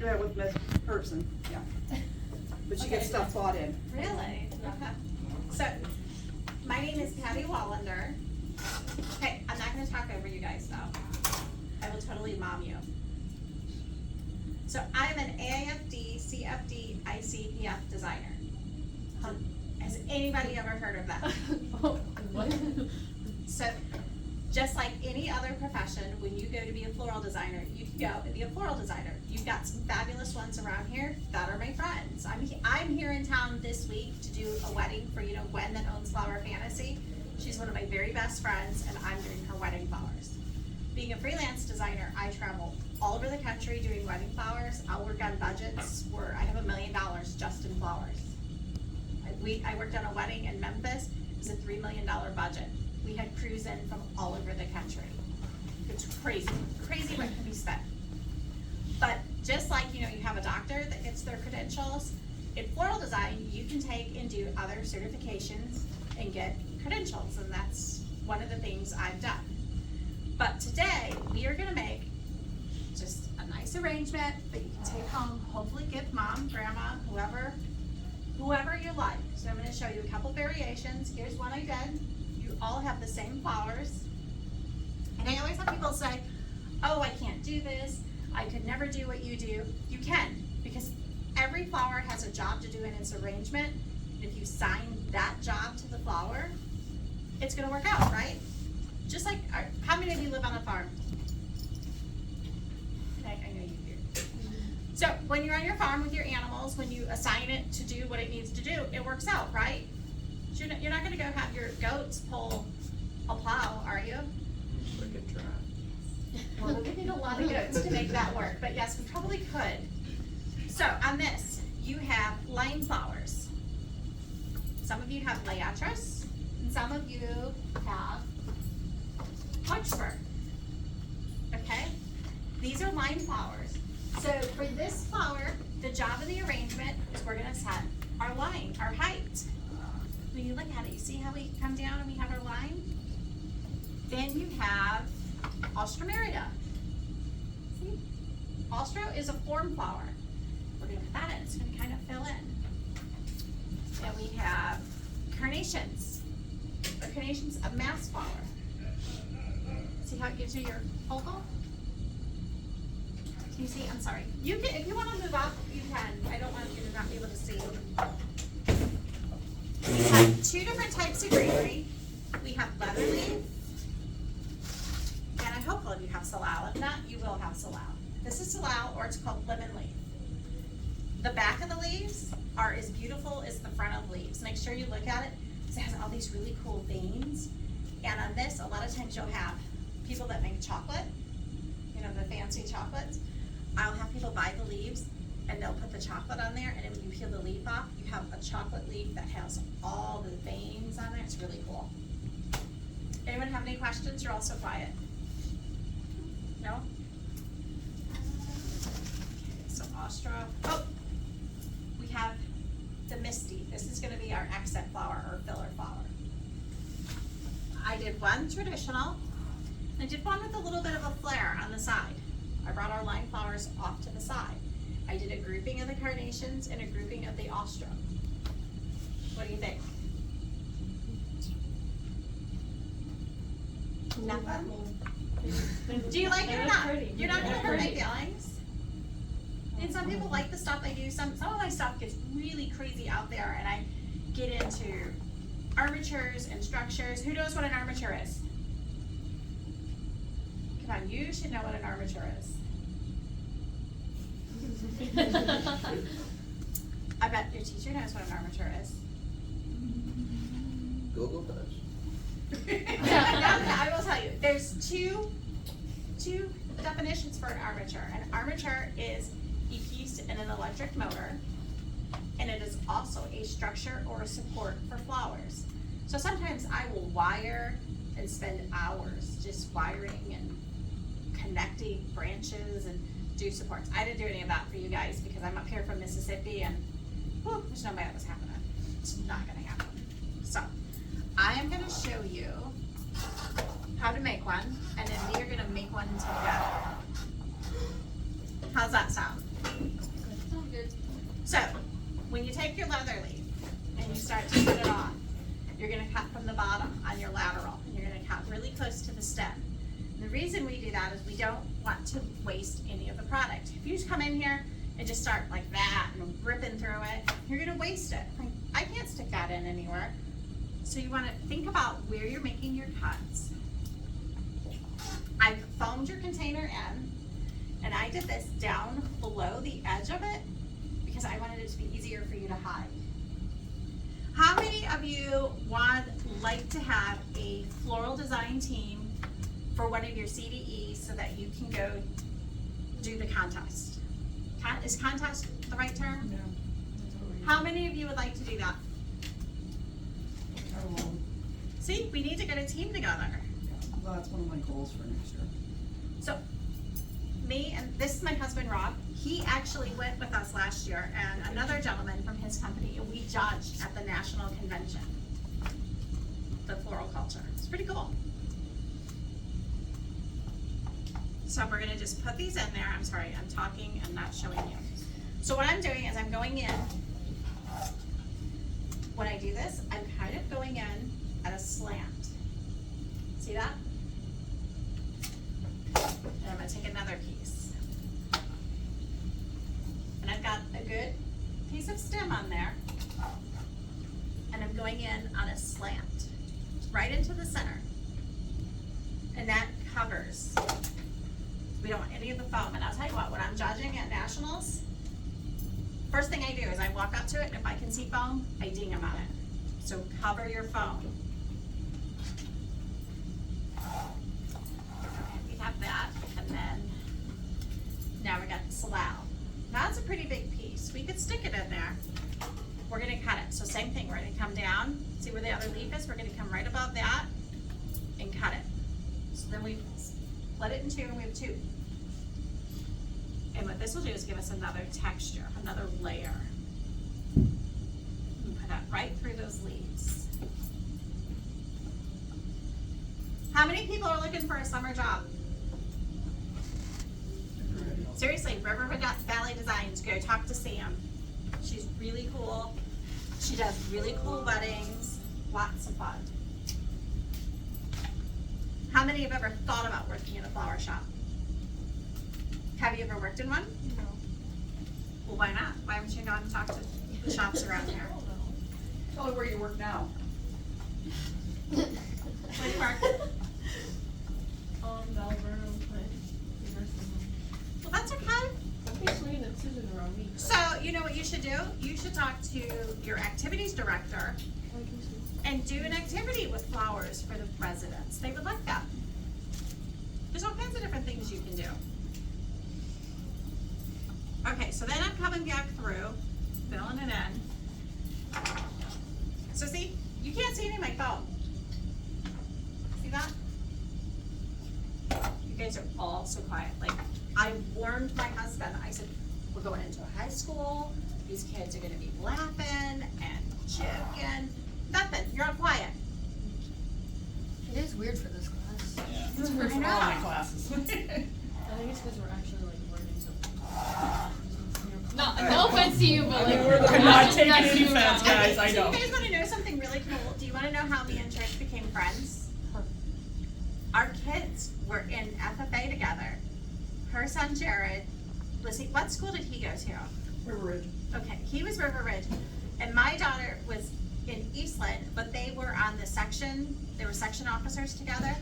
Yeah, with the person, yeah. But she gets stuff bought in. Really? Okay. So, my name is Patty Wallander. Okay, I'm not gonna talk over you guys though. I will totally mom you. So, I'm an AIFD, CFD, ICPF designer. Has anybody ever heard of that? What? So, just like any other profession, when you go to be a floral designer, you can go and be a floral designer. You've got some fabulous ones around here that are my friends. I'm here in town this week to do a wedding for, Gwen that owns Flower Fantasy. She's one of my very best friends, and I'm doing her wedding flowers. Being a freelance designer, I travel all over the country doing wedding flowers. I'll work on budgets where I have $1 million just in flowers. I worked on a wedding in Memphis. It was a $3 million budget. We had crews in from all over the country. It's crazy what can be spent. But just like, you have a doctor that gets their credentials, in floral design, you can take and do other certifications and get credentials, and that's one of the things I've done. But today, we are gonna make just a nice arrangement that you can take home, hopefully give mom, grandma, whoever you like. So I'm gonna show you a couple variations. Here's one I did. You all have the same flowers. And I always have people say, oh, I can't do this. I could never do what you do. You can, because every flower has a job to do in its arrangement. And if you sign that job to the flower, it's gonna work out, right? Just like, how many of you live on a farm? Okay, I know you do. So when you're on your farm with your animals, when you assign it to do what it needs to do, it works out, right? You're not gonna go have your goats pull a plow, are you? We could try. Well, we need a lot of goats to make that work, but yes, we probably could. So on this, you have line flowers. Some of you have liatris, and some of you have larkspur. Okay? These are line flowers. So for this flower, the job of the arrangement is we're gonna set our line, our height. When you look at it, you see how we come down and we have our line? Then you have Alstroemerida. See? Alstro is a form flower. We're gonna put that in, it's gonna kind of fill in. Then we have carnations. The carnation's a mass flower. See how it gives you your focal? Can you see? I'm sorry. You can, if you want to move up, you can. I don't want you to not be able to see. We have two different types of greenery. We have leather leaf, and I hope all of you have salal. If not, you will have salal. This is salal, or it's called lemon leaf. The back of the leaves are as beautiful as the front of leaves. Make sure you look at it, because it has all these really cool veins. And on this, a lot of times you'll have people that make chocolate, the fancy chocolates. I'll have people buy the leaves, and they'll put the chocolate on there, and then when you peel the leaf off, you have a chocolate leaf that has all the veins on there. It's really cool. Anyone have any questions? You're all so quiet. No? Okay, so Austro. Oh, we have the Misty. This is going to be our accent flower or filler flower. I did one traditional. I did one with a little bit of a flare on the side. I brought our line flowers off to the side. I did a grouping of the carnations and a grouping of the Austro. What do you think? Nothing? Do you like it or not? You're not going to hurt my feelings. And some people like the stuff I do. Some of my stuff gets really crazy out there, and I get into armatures and structures. Who knows what an armature is? Come on, you should know what an armature is. I bet your teacher knows what an armature is. Google does. I will tell you, there's two definitions for an armature. An armature is a piece in an electric motor, and it is also a structure or a support for flowers. So sometimes I will wire and spend hours just wiring and connecting branches and do supports. I didn't do any of that for you guys because I'm up here from Mississippi, and whew, there's no way that was happening. It's not gonna happen. So I am gonna show you how to make one, and then we are gonna make one together. How's that sound? start to put it on. You're gonna cut from the bottom on your lateral, and you're gonna cut really close to the stem. And the reason we do that is we don't want to waste any of the product. If you just come in here and just start like that and ripping through it, you're gonna waste it. Like, I can't stick that in anywhere. So you wanna think about where you're making your cuts. I foamed your container in, and I did this down below the edge of it because I wanted it to be easier for you to hide. How many of you like to have a floral design team for one of your CDEs so that you can go do the contest? Is contest the right term? Yeah. How many of you would like to do that? I will. See, we need to get a team together. Well, that's one of my goals for next year. So, me and this is my husband Rob. He actually went with us last year, and another gentleman from his company, and we judged at the national convention, the floral culture. It's pretty cool. So we're gonna just put these in there. I'm sorry, I'm talking and not showing you. So what I'm doing is I'm going in. When I do this, I'm kind of going in at a slant. See that? And I'm gonna take another piece. And I've got a good piece of stem on there. And I'm going in on a slant, right into the center. And that covers. We don't want any of the foam. And I'll tell you what, when I'm judging at nationals, first thing I do is I walk up to it, and if I can see foam, I ding them on it. So cover your foam. We have that, and then now we got the salal. That's a pretty big piece. We could stick it in there. We're gonna cut it. So same thing, we're gonna come down, see where the other leaf is, we're gonna come right above that and cut it. So then we split it in two, and we have two. And what this will do is give us another texture, another layer. And put that right through those leaves. How many people are looking for a summer job? Seriously, River Valley Designs, go talk to Sam. She's really cool. She does really cool weddings, lots of fun. How many have ever thought about working in a flower shop? Have you ever worked in one? No. Well, why not? Why haven't you gone and talked to the shops around here? Tell her where you work now. Where do you work? Valverno Place, nursing home. Well, that's okay. I'm basically in the decision around me. So, you know what you should do? You should talk to your activities director and do an activity with flowers for the residents. They would like that. There's all kinds of different things you can do. Okay, so then I'm coming back through, filling it in. So see, you can't see any of my foam. See that? You guys are all so quiet. Like, I warned my husband, I said, we're going into a high school, these kids are gonna be laughing and joking. Nothing, you're all quiet. It is weird for this class. Yeah. This is weird I for all my know. classes. I think it's because we're actually like learning something. No offense to you, but like I'm not taking that's any you offense, now. guys, I So know. you guys wanna know something really cool? Do you wanna know how me and Trish became friends? Our kids were in FFA together. Her son Jared, what school did he go to? River Ridge. Okay, he was River Ridge, and my daughter was in Eastland, but they were on the section, they were section officers together.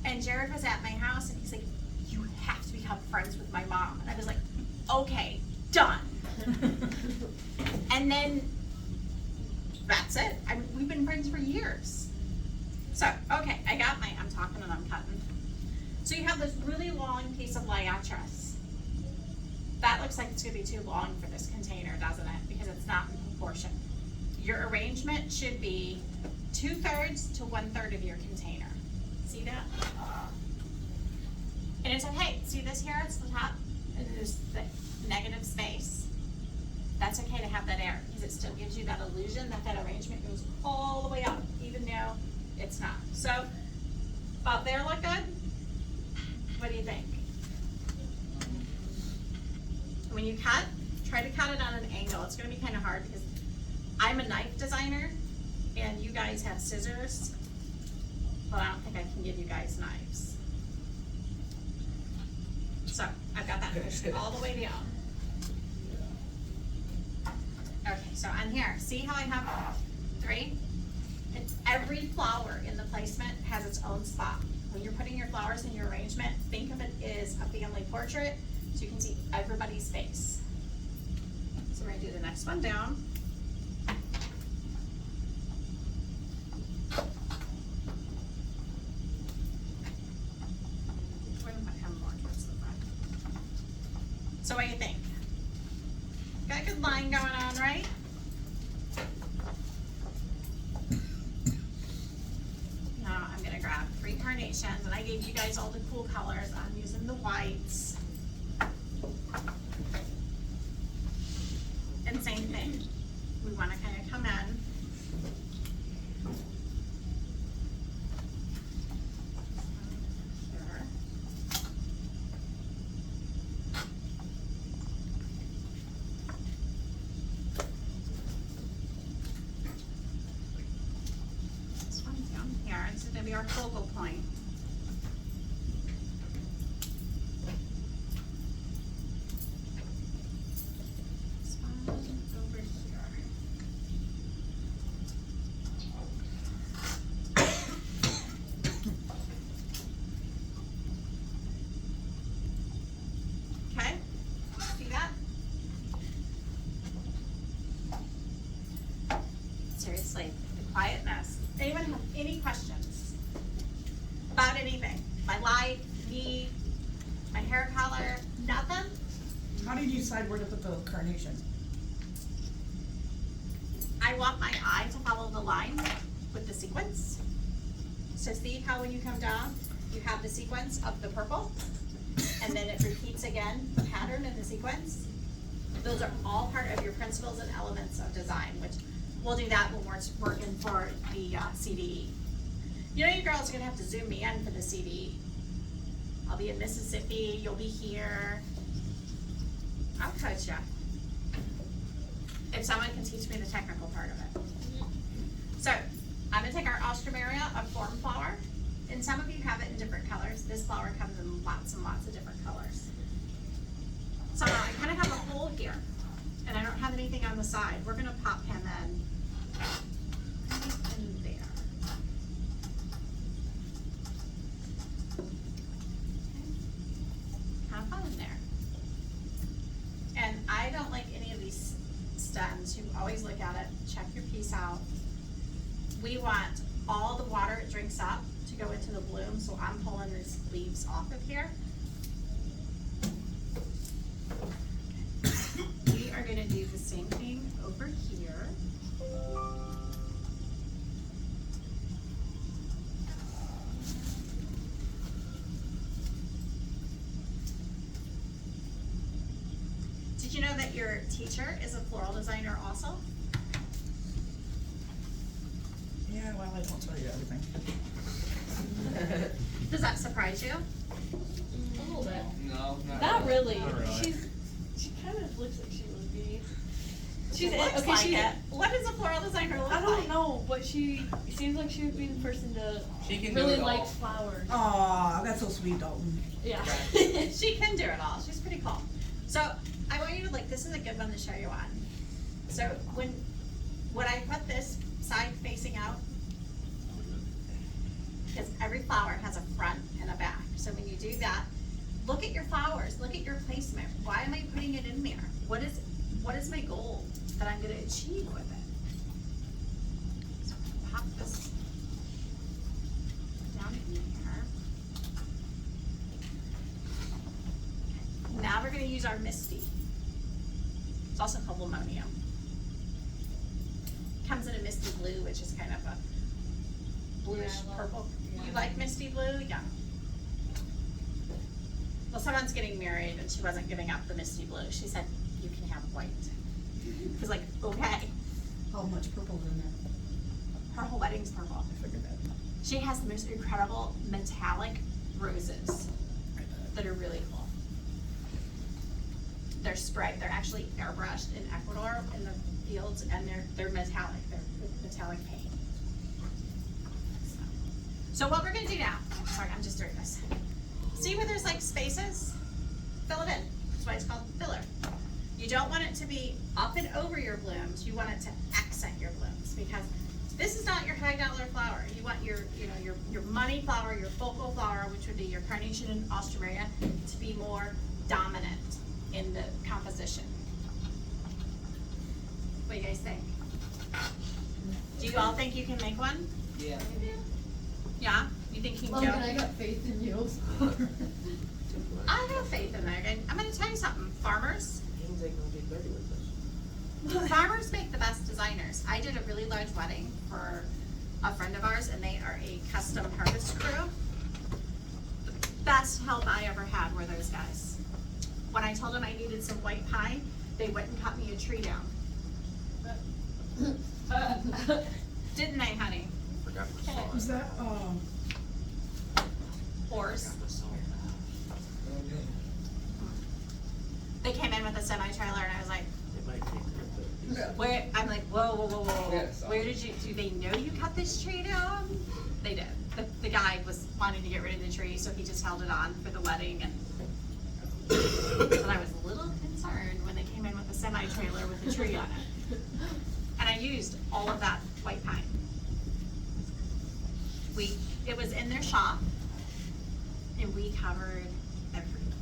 And Jared was at my house, and he's like, you have to become friends with my mom. And I was like, okay, done. And then, that's it. I mean, we've been friends for years. So, okay, I'm talking and I'm cutting. So you have this really long piece of liatris. That looks like it's gonna be too long for this container, doesn't it? Because it's not in proportion. Your arrangement should be 2/3 to 1/3 of your container. See that? And it's okay, see this here, it's the top, and there's the negative space. That's okay to have that air, because it still gives you that illusion that that arrangement goes all the way up, even though it's not. So, about there look good? What do you think? When you cut, try to cut it on an angle. It's gonna be kind of hard because I'm a knife designer, and you guys have scissors, but I don't think I can give you guys knives. So, I've got that pushed all the way down. Okay, so on here, see how I have 3? And every flower in the placement has its own spot. When you're putting your flowers in your arrangement, think of it as a family portrait, so you can see everybody's face. So we're gonna do the next one down. We're gonna put him more towards the front. So what do you think? Got a good line going on, right? Now I'm gonna grab 3 carnations, and I gave you guys all the cool colors. I'm using the whites. And same thing, we wanna kinda come in. Here. This one down here, this is gonna be our focal point. This one over here. Okay, see that? Seriously, the quietness. Anyone have any questions about anything? My life, me, my hair color, nothing? How did you decide where to put the carnation? I want my eye to follow the line with the sequence. So see how when you come down, you have the sequence of the purple, and then it repeats again, the pattern and the sequence. Those are all part of your principles and elements of design, which we'll do that when we're working for the CDE. You know, you girls are gonna have to zoom me in for the CDE. I'll be in Mississippi, you'll be here. I'll coach ya. If someone can teach me the technical part of it. So, I'm gonna take our Austrameria, a form flower, and some of you have it in different colors. This flower comes in lots and lots of different colors. So now I kind of have a hole here, and I don't have anything on the side. We're gonna pop him in there. Have fun in there. And I don't like any of these stems. You always look at it, check your piece out. We want all the water it drinks up to go into the bloom, so I'm pulling these leaves off of here. We are gonna do the same thing over here. Did you know that your teacher is a floral designer also? Yeah, well, I don't tell you everything. Does that surprise you? A little bit. No, Not really. Not really. She kind of looks like she would be. She looks like it. What does a floral designer look like? I don't know, but she seems like she would be the person to She can do really it all. likes flowers. Aw, that's so sweet, Dalton. Yeah. She can do it all. She's pretty cool. So I want you to this is a good one to show you on. So when I put this side facing out, because every flower has a front and a back. So when you do that, look at your flowers, look at your placement. Why am I putting it in there? What is my goal that I'm gonna achieve with it? So I'm gonna pop this down in here. Now we're gonna use our Misty. It's also called Limonium. Comes in a misty blue, which is kind of a bluish Yeah, I love- purple. yeah. You like misty blue? Yeah. Well, someone's getting married and she wasn't giving up the misty blue. She said, you can have white. I was like, okay. How much purple is in there? Her whole wedding's purple. I figured that. She has the most incredible metallic roses that are really cool. they're sprayed, they're actually airbrushed in Ecuador in the fields, and they're metallic, they're metallic paint. So what we're gonna do now, sorry, I'm just doing this. See where there's like spaces? Fill it in, that's why it's called filler. You don't want it to be up and over your blooms, you want it to accent your blooms, because this is not your high dollar flower. You want your, you know, your money flower, your focal flower, which would be your carnation and alstroemeria, to be more dominant in the composition. What do you guys think? Do you all think you can make one? Yeah. Yeah? You think you can Logan, go? I got faith in you. I have faith in Megan. I'm gonna tell you something, farmers, Means they gonna be dirty with this. farmers make the best designers. I did a really large wedding for a friend of ours, and they are a custom harvest crew. The best help I ever had were those guys. When I told them I needed some white pine, they went and cut me a tree down. Didn't they, honey? Forgot my salt. Was that, Horse. Forgot my salt. They came in with a semi-trailer, and I was like, They might take it, where, I'm like, whoa, whoa, whoa, whoa, Yes. where did you, do they know you cut this tree down? They did. The guy was wanting to get rid of the tree, so he just held it on for the wedding, and but I was a little concerned when they came in with a semi-trailer with a tree on it. And I used all of that white pine. It was in their shop, and we covered everything.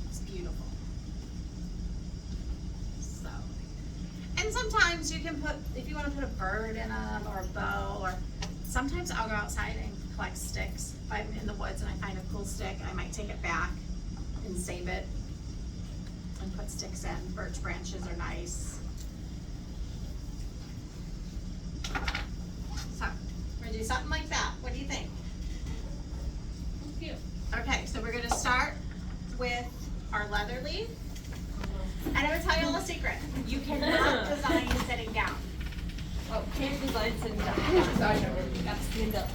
It's beautiful. So, and sometimes you can put, if you want to put a bird in them or a bow, or sometimes I'll go outside and collect sticks. If I'm in the woods and I find a cool stick, I might take it back and save it and put sticks in. Birch branches are nice. So, we're gonna do something like that. What do you think? Cute. Okay, so we're gonna start with our leather leaf. And I'm gonna tell you a little secret. You cannot design sitting down. Oh, can't design sitting down. I know. Gotta stand up.